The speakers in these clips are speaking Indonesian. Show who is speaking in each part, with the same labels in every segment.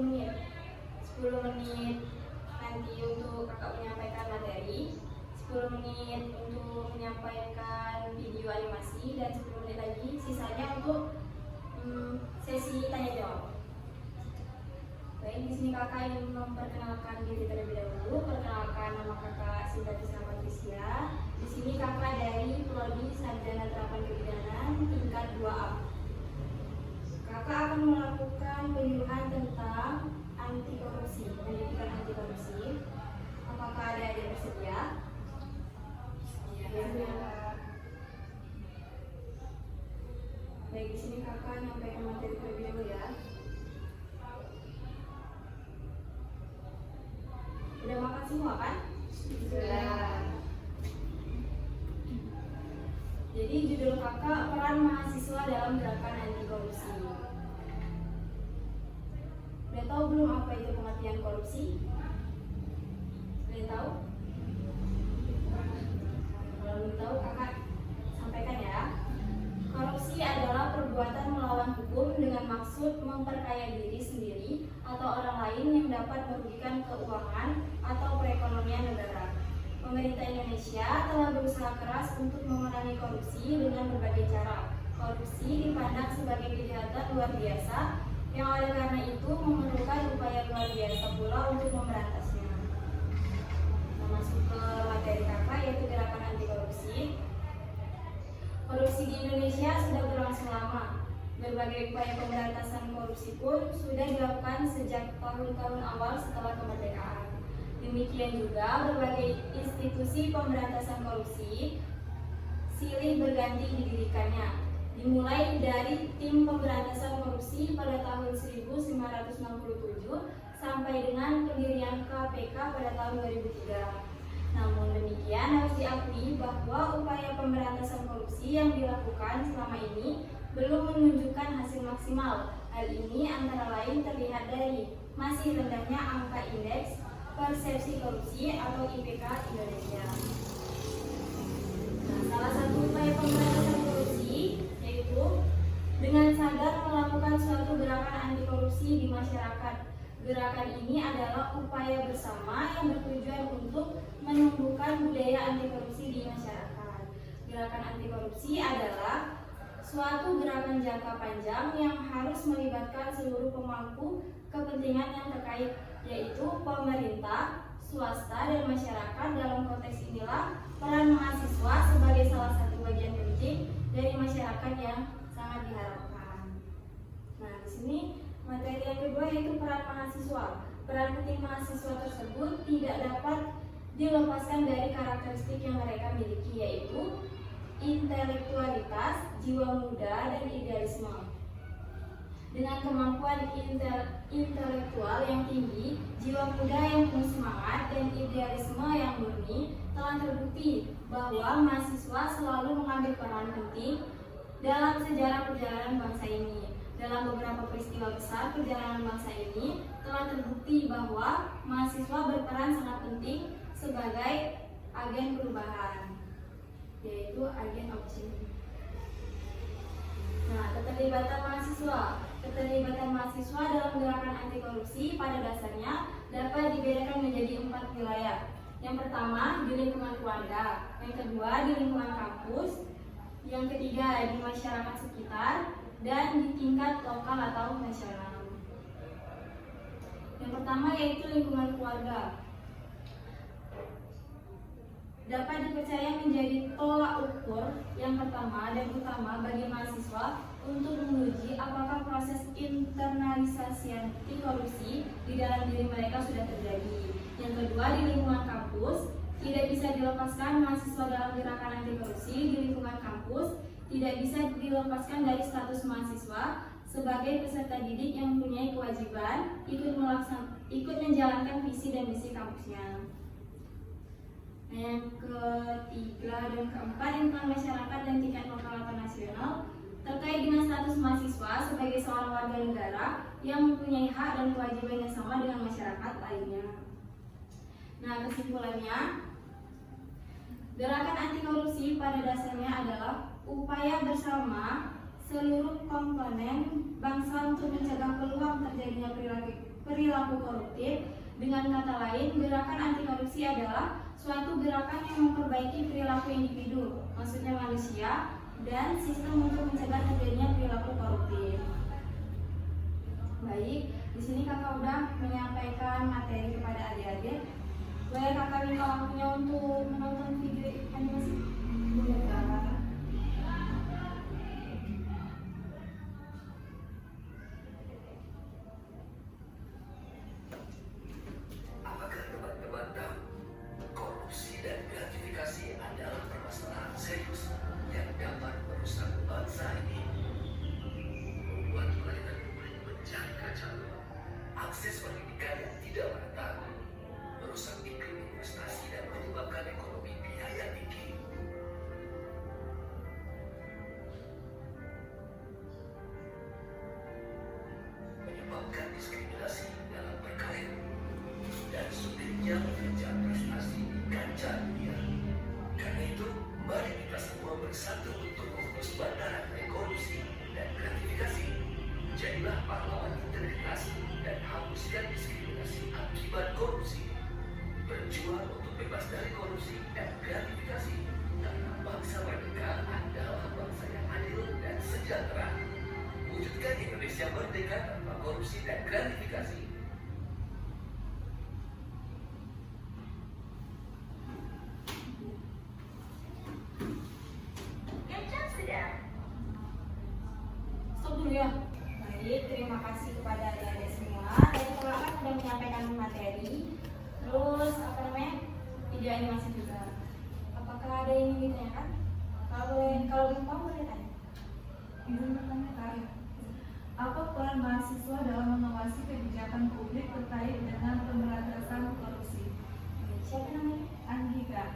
Speaker 1: 10 menit. 10 menit nanti untuk kakak menyampaikan materi, 10 menit untuk menyampaikan video animasi, dan 10 menit lagi sisanya untuk sesi tanya jawab. Baik, di sini kakak ingin memperkenalkan diri terlebih dahulu. Perkenalkan, nama kakak Sinta Tisna Patricia. Di sini kakak dari Prodi Sarjana Terapan Kebidanan tingkat 2A. Kakak akan melakukan penyuluhan tentang anti korupsi, pendidikan anti korupsi. Apakah adik-adik bersedia? Ya. Baik, di sini kakak nyampaikan materi terlebih dahulu ya. Udah makan semua kan? Sudah. Jadi judul kakak peran mahasiswa dalam gerakan anti korupsi. Udah tahu belum apa itu pengertian korupsi? Udah tahu? Kalau belum tahu kakak sampaikan ya. Korupsi adalah perbuatan melawan hukum dengan maksud memperkaya diri sendiri atau orang lain yang dapat merugikan keuangan atau perekonomian negara. Pemerintah Indonesia telah berusaha keras untuk memerangi korupsi dengan berbagai cara. Korupsi dipandang sebagai kejahatan luar biasa yang oleh karena itu memerlukan upaya luar biasa pula untuk memberantasnya. Nah, masuk ke materi kakak yaitu gerakan anti korupsi. Korupsi di Indonesia sudah berlangsung lama. Berbagai upaya pemberantasan korupsi pun sudah dilakukan sejak tahun-tahun awal setelah kemerdekaan. Demikian juga berbagai institusi pemberantasan korupsi silih berganti didirikannya. Dimulai dari tim pemberantasan korupsi pada tahun 1967 sampai dengan pendirian KPK pada tahun 2003. Namun demikian harus diakui bahwa upaya pemberantasan korupsi yang dilakukan selama ini belum menunjukkan hasil maksimal. Hal ini antara lain terlihat dari masih rendahnya angka indeks persepsi korupsi atau IPK Indonesia. Nah, salah satu upaya pemberantasan korupsi yaitu dengan sadar melakukan suatu gerakan anti korupsi di masyarakat. Gerakan ini adalah upaya bersama yang bertujuan untuk menumbuhkan budaya anti korupsi di masyarakat. Gerakan anti korupsi adalah suatu gerakan jangka panjang yang harus melibatkan seluruh pemangku kepentingan yang terkait, yaitu pemerintah, swasta, dan masyarakat. Dalam konteks inilah peran mahasiswa sebagai salah satu bagian penting dari masyarakat yang sangat diharapkan. Nah, di sini materi yang kedua yaitu peran mahasiswa. Peran penting mahasiswa tersebut tidak dapat dilepaskan dari karakteristik yang mereka miliki, yaitu intelektualitas, jiwa muda, dan idealisme. Dengan kemampuan intelektual yang tinggi, jiwa muda yang penuh semangat, dan idealisme yang murni, telah terbukti bahwa mahasiswa selalu mengambil peran penting dalam sejarah perjalanan bangsa ini. Dalam beberapa peristiwa besar perjalanan bangsa ini telah terbukti bahwa mahasiswa berperan sangat penting sebagai agen perubahan, yaitu agen of change. Nah, keterlibatan mahasiswa. Keterlibatan mahasiswa dalam gerakan anti korupsi pada dasarnya dapat dibedakan menjadi 4 wilayah. Yang pertama di lingkungan keluarga, yang kedua di lingkungan kampus, yang ketiga di masyarakat sekitar, dan di tingkat lokal atau nasional. Yang pertama yaitu lingkungan keluarga. Dapat dipercaya menjadi tolak ukur yang pertama dan utama bagi mahasiswa untuk menguji apakah proses internalisasi anti korupsi di dalam diri mereka sudah terjadi. Yang kedua di lingkungan kampus, tidak bisa dilepaskan mahasiswa dalam gerakan anti korupsi di lingkungan kampus. Tidak bisa dilepaskan dari status mahasiswa sebagai peserta didik yang mempunyai kewajiban ikut menjalankan visi dan misi kampusnya. Nah, yang ketiga dan keempat tentang masyarakat dan tingkat lokal atau nasional terkait dengan status mahasiswa sebagai seorang warga negara yang mempunyai hak dan kewajiban yang sama dengan masyarakat lainnya. Nah, kesimpulannya, gerakan anti korupsi pada dasarnya adalah upaya bersama seluruh komponen bangsa untuk mencegah peluang terjadinya perilaku koruptif. Dengan kata lain, gerakan anti korupsi adalah suatu gerakan yang memperbaiki perilaku individu, maksudnya manusia, dan sistem untuk mencegah terjadinya perilaku koruptif. Baik, di sini kakak udah menyampaikan materi kepada adik-adik. Boleh kakak minta waktunya untuk menonton video animasi? Boleh, Kak.
Speaker 2: Apakah teman-teman tahu korupsi dan gratifikasi adalah permasalahan serius yang dapat merusak bangsa ini? Membuat pelayanan publik menjadi kacau, akses pendidikan yang tidak merata, merusak iklim investasi dan menyebabkan ekonomi biaya tinggi. Menyebabkan diskriminasi dalam berkarir dan sulitnya mengejar prestasi di kancah dunia. Karena itu, mari kita semua bersatu untuk memutus bantaran korupsi dan gratifikasi. Jadilah pahlawan integritas dan hapuskan diskriminasi akibat korupsi. Berjuang untuk bebas dari korupsi dan gratifikasi, karena bangsa merdeka adalah bangsa yang adil dan sejahtera. Wujudkan Indonesia merdeka tanpa korupsi dan gratifikasi.
Speaker 1: Stop dulu ya. Baik, terima kasih kepada adik-adik semua. Tadi kakak sudah menyampaikan materi. Terus apa namanya? Video animasi juga. Apakah ada yang ingin ditanyakan? Kalau belum tahu boleh tanya.
Speaker 3: Izin bertanya, Kak. Apa peran mahasiswa dalam mengawasi kebijakan publik terkait dengan pemberantasan korupsi?
Speaker 1: Siapa namanya?
Speaker 3: Anggi, Kak.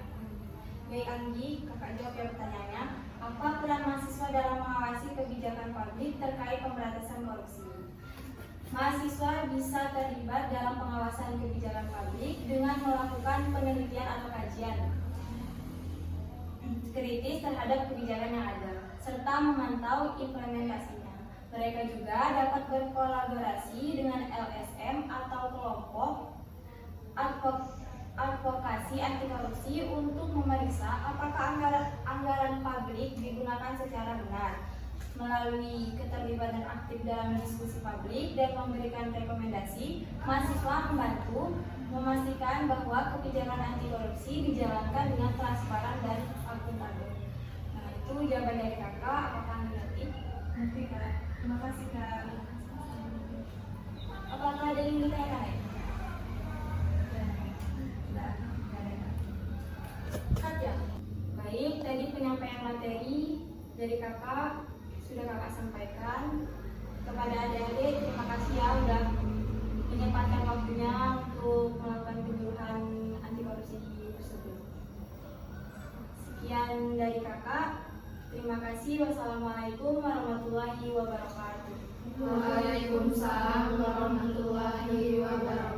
Speaker 1: Baik Anggi, kakak jawab ya pertanyaannya. Apa peran mahasiswa dalam mengawasi kebijakan publik terkait pemberantasan korupsi? Mahasiswa bisa terlibat dalam pengawasan kebijakan publik dengan melakukan penelitian atau kajian kritis terhadap kebijakan yang ada, serta memantau implementasinya. Mereka juga dapat berkolaborasi dengan LSM atau kelompok advokasi anti korupsi untuk memeriksa apakah anggaran publik digunakan secara benar. Melalui keterlibatan aktif dalam diskusi publik dan memberikan rekomendasi, mahasiswa membantu memastikan bahwa kebijakan anti korupsi dijalankan dengan transparan dan akuntabel. Nah, itu jawaban dari kakak. Apakah mengerti?
Speaker 3: Nanti, Kak. Terima kasih, Kak.
Speaker 1: Apakah ada yang ditanyakan? Saja. Baik, tadi penyampaian materi dari kakak sudah kakak sampaikan kepada adik-adik. Terima kasih ya udah menyempatkan waktunya untuk melakukan penyuluhan anti korupsi tersebut. Sekian dari kakak. Terima kasih. Wassalamualaikum warahmatullahi wabarakatuh.
Speaker 3: Waalaikumsalam warahmatullahi wabarakatuh.